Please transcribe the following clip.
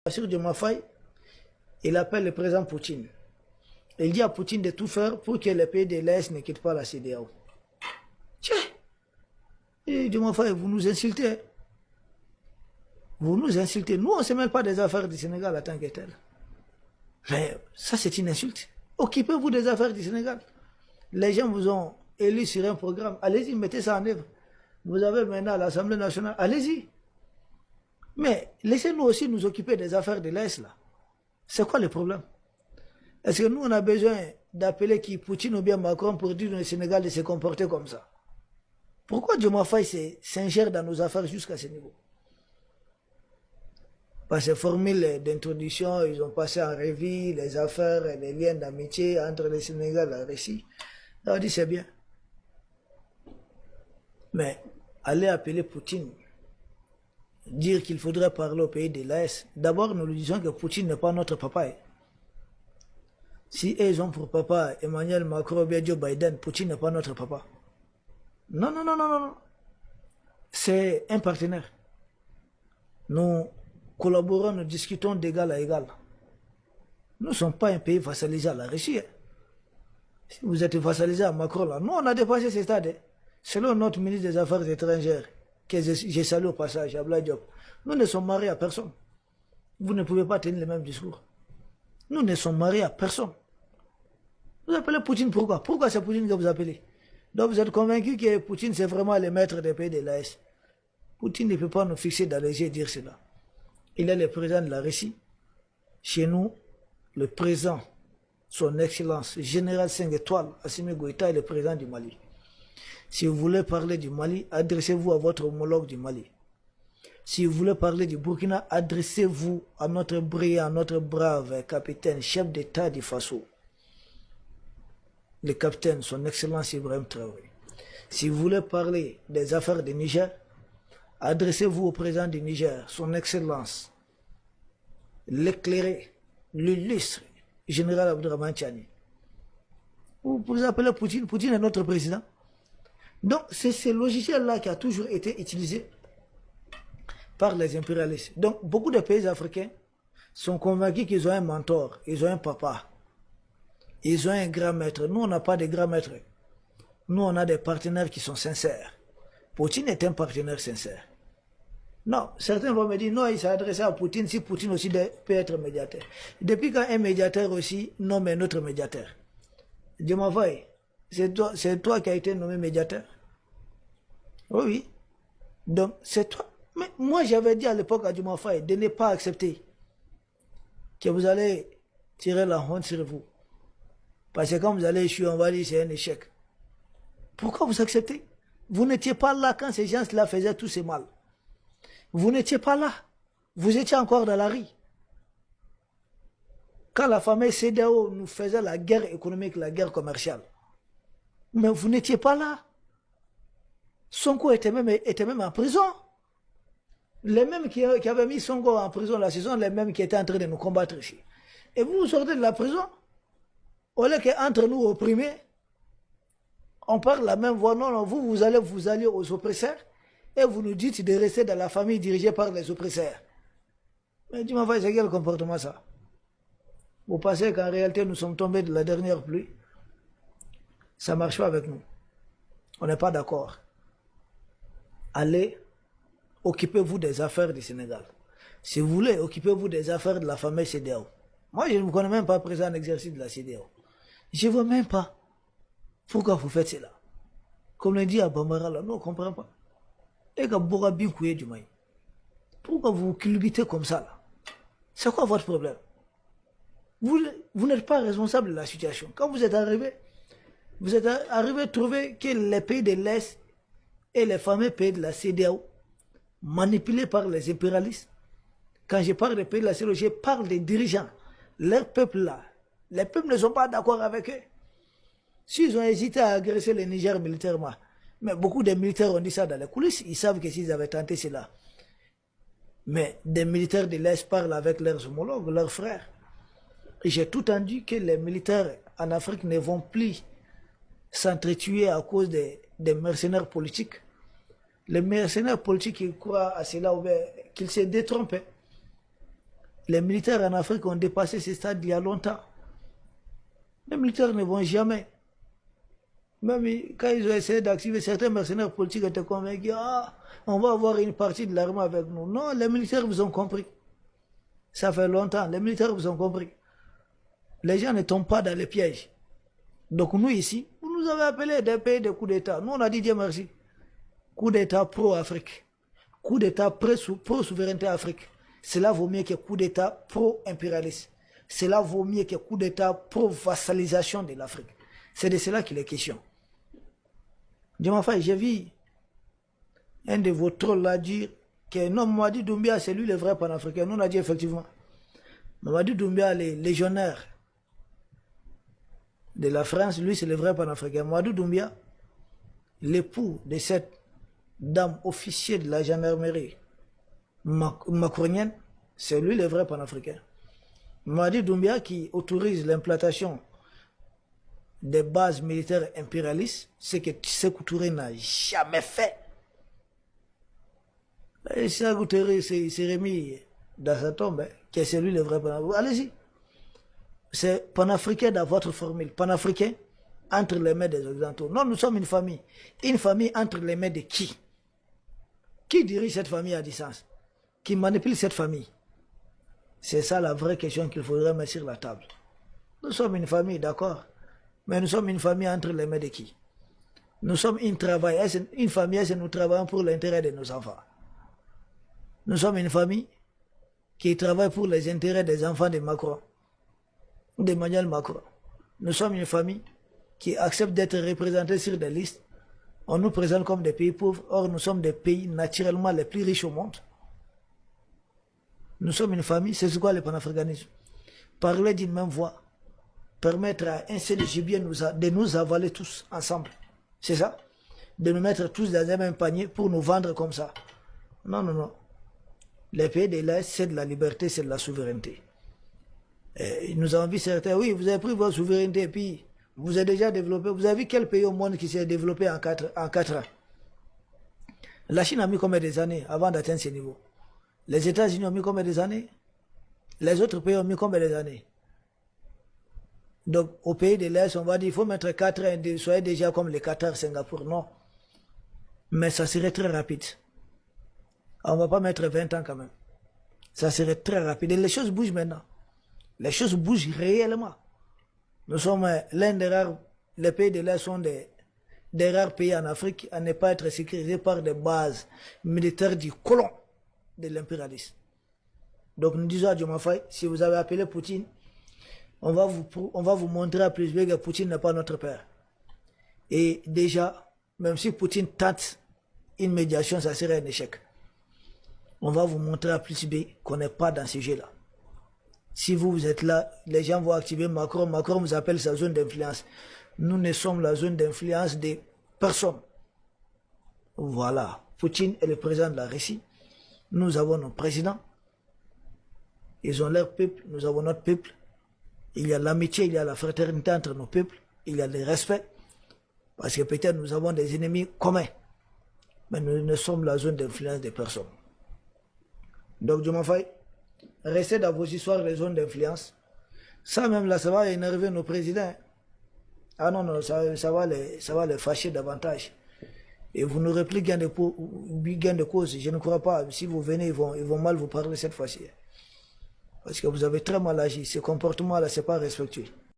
Sur Diomaye Faye, il appelle le président Poutine. Il dit à Poutine de tout faire pour que les pays de l'Est ne quittent pas la CEDEAO. Tiens, et Diomaye Faye, vous nous insultez. Vous nous insultez. Nous, on ne se mêle pas des affaires du Sénégal en tant que tel. Mais ça, c'est une insulte. Occupez-vous des affaires du Sénégal. Les gens vous ont élu sur un programme. Allez-y, mettez ça en œuvre. Vous avez maintenant l'Assemblée nationale. Allez-y. Mais laissez-nous aussi nous occuper des affaires de l'Est, là. C'est quoi le problème? Est-ce que nous, on a besoin d'appeler qui Poutine ou bien Macron pour dire au Sénégal de se comporter comme ça? Pourquoi Diomaye Faye s'ingère dans nos affaires jusqu'à ce niveau? Par ces formules d'introduction, ils ont passé en revue les affaires et les liens d'amitié entre le Sénégal et la Russie. On dit c'est bien. Mais aller appeler Poutine, dire qu'il faudrait parler au pays de l'Est, d'abord nous lui disons que Poutine n'est pas notre papa. Si ils ont pour papa Emmanuel Macron ou bien Joe Biden, Poutine n'est pas notre papa. Non, non, non, non, non. C'est un partenaire. Nous collaborons, nous discutons d'égal à égal. Nous ne sommes pas un pays vassalisé à la Russie. Si vous êtes vassalisé à Macron, là, nous on a dépassé ce stade. Selon notre ministre des Affaires étrangères, que je salue au passage, Abdoulaye Diop, nous ne sommes mariés à personne. Vous ne pouvez pas tenir le même discours. Nous ne sommes mariés à personne. Vous appelez Poutine pourquoi? Pourquoi c'est Poutine que vous appelez? Donc vous êtes convaincu que Poutine c'est vraiment le maître des pays de l'Est. Poutine ne peut pas nous fixer dans les yeux et dire cela. Il est le président de la Russie. Chez nous, le président, son excellence, général 5 étoiles, Assimi Goïta est le président du Mali. Si vous voulez parler du Mali, adressez-vous à votre homologue du Mali. Si vous voulez parler du Burkina, adressez-vous à notre brillant, notre brave capitaine, chef d'État du Faso. Le capitaine, son excellence Ibrahim Traoré. Si vous voulez parler des affaires du Niger, adressez-vous au président du Niger, son excellence, l'éclairé, l'illustre, général Abdourahmane Tchani. Vous appelez Poutine, Poutine est notre président. Donc c'est ce logiciel-là qui a toujours été utilisé par les impérialistes. Donc beaucoup de pays africains sont convaincus qu'ils ont un mentor, ils ont un papa, ils ont un grand maître. Nous, on n'a pas de grand maître. Nous, on a des partenaires qui sont sincères. Poutine est un partenaire sincère. Non, certains vont me dire, non, il s'est adressé à Poutine, si Poutine aussi peut être médiateur. Depuis quand un médiateur aussi nomme un autre médiateur? Diomaye Faye, c'est toi qui as été nommé médiateur? Oui, oui. Donc, c'est toi. Mais moi, j'avais dit à l'époque à Diomaye Faye de ne pas accepter que vous allez tirer la honte sur vous. Parce que quand vous allez échouer, on va dire c'est un échec. Pourquoi vous acceptez? Vous n'étiez pas là quand ces gens-là faisaient tout ce mal. Vous n'étiez pas là. Vous étiez encore dans la rue. Quand la famille CEDEAO nous faisait la guerre économique, la guerre commerciale. Mais vous n'étiez pas là. Sonko était même en prison. Les mêmes qui avaient mis Sonko en prison là, ce sont les mêmes qui étaient en train de nous combattre ici. Et vous sortez de la prison. Au lieu qu'entre nous opprimés, on parle la même voix. Non, non, vous allez vous allier aux oppresseurs et vous nous dites de rester dans la famille dirigée par les oppresseurs. Mais dis-moi, c'est quel comportement ça? Vous pensez qu'en réalité, nous sommes tombés de la dernière pluie? Ça ne marche pas avec nous. On n'est pas d'accord. Allez, occupez-vous des affaires du Sénégal. Si vous voulez, occupez-vous des affaires de la famille CEDEAO. Moi, je ne vous connais même pas président en exercice de la CEDEAO. Je ne vois même pas pourquoi vous faites cela. Comme le dit à Bambara, là, nous, on ne comprend pas. Et pourquoi vous culbutez comme ça là? C'est quoi votre problème? Vous n'êtes pas responsable de la situation. Quand vous êtes arrivé à trouver que les pays de l'Est et les fameux pays de la CEDEAO, manipulés par les impérialistes, quand je parle des pays de la CEDEAO, je parle des dirigeants, leur peuple là. Les peuples ne sont pas d'accord avec eux. S'ils ont hésité à agresser le Niger militairement, mais beaucoup de militaires ont dit ça dans les coulisses, ils savent que s'ils avaient tenté cela. Mais des militaires de l'Est parlent avec leurs homologues, leurs frères. Et j'ai tout entendu que les militaires en Afrique ne vont plus s'entretuer à cause des mercenaires politiques. Les mercenaires politiques, ils croient à cela, qu'ils se détrompent. Les militaires en Afrique ont dépassé ces stades il y a longtemps. Les militaires ne vont jamais. Même quand ils ont essayé d'activer, certains mercenaires politiques étaient convaincus, ah, on va avoir une partie de l'armée avec nous. Non, les militaires vous ont compris. Ça fait longtemps, les militaires vous ont compris. Les gens ne tombent pas dans les pièges. Donc nous ici, vous nous avez appelés des pays de coup d'État. Nous on a dit Dieu merci. Coup d'État pro-Afrique. Coup d'État pro-souveraineté Afrique. Cela vaut mieux que coup d'État pro-impérialiste. Cela vaut mieux que coup d'État pro-vassalisation de l'Afrique. C'est de cela qu'il est question. J'ai vu un de vos trolls là dire que non, Mamadi Doumbia, c'est lui le vrai panafricain. Nous, on a dit effectivement. Mamadi Doumbia, le légionnaire de la France, lui, c'est le vrai panafricain. Mamadi Doumbia, l'époux de cette dame officier de la gendarmerie macronienne, c'est lui le vrai panafricain. Mamadi Doumbia qui autorise l'implantation des bases militaires impérialistes, ce que Sékou Touré n'a jamais fait. Et Sékou Touré s'est remis dans sa tombe, que c'est lui le vrai panafricain. Allez-y. C'est panafricain dans votre formule. Panafricain entre les mains des Occidentaux. Non, nous sommes une famille. Une famille entre les mains de qui? Qui dirige cette famille à distance? Qui manipule cette famille? C'est ça la vraie question qu'il faudrait mettre sur la table. Nous sommes une famille, d'accord? Mais nous sommes une famille entre les mains de qui? Nous sommes une famille, et nous travaillons pour l'intérêt de nos enfants. Nous sommes une famille qui travaille pour les intérêts des enfants de Macron, d'Emmanuel Macron. Nous sommes une famille qui accepte d'être représentée sur des listes. On nous présente comme des pays pauvres, or nous sommes des pays naturellement les plus riches au monde. Nous sommes une famille, c'est quoi le panafricanisme? Parler d'une même voix, permettre à un seul gibier de nous avaler tous ensemble. C'est ça? De nous mettre tous dans un même panier pour nous vendre comme ça. Non, non, non. Les pays de l'Est, c'est de la liberté, c'est de la souveraineté. Et nous avons vu certains, oui, vous avez pris votre souveraineté et puis vous avez déjà développé. Vous avez vu quel pays au monde qui s'est développé en 4 ans? La Chine a mis combien des années avant d'atteindre ce niveau? Les États-Unis ont mis combien des années? Les autres pays ont mis combien des années? Donc, au pays de l'Est, on va dire, il faut mettre 4 ans, soyez déjà comme les Qatar, Singapour. Non. Mais ça serait très rapide. On ne va pas mettre 20 ans quand même. Ça serait très rapide. Et les choses bougent maintenant. Les choses bougent réellement. Nous sommes l'un des rares, les pays de l'Est sont des rares pays en Afrique à ne pas être sécurisés par des bases militaires du colon de l'impérialisme. Donc nous disons à Diomaye, si vous avez appelé Poutine, on va vous montrer à plus que Poutine n'est pas notre père. Et déjà, même si Poutine tente une médiation, ça serait un échec. On va vous montrer à plus B qu'on n'est pas dans ce jeu-là. Si vous êtes là, les gens vont activer Macron. Macron vous appelle sa zone d'influence. Nous ne sommes la zone d'influence de personne. Voilà. Poutine est le président de la Russie. Nous avons nos présidents. Ils ont leur peuple, nous avons notre peuple. Il y a l'amitié, il y a la fraternité entre nos peuples. Il y a le respect. Parce que peut-être nous avons des ennemis communs. Mais nous ne sommes la zone d'influence de personne. Donc, Diomaye, restez dans vos histoires de zones d'influence. Ça même là, ça va énerver nos présidents. Ah non, non, ça va les fâcher davantage. Et vous n'aurez plus gain de cause. Je ne crois pas. Si vous venez, ils vont mal vous parler cette fois-ci. Parce que vous avez très mal agi. Ce comportement-là, ce n'est pas respectueux.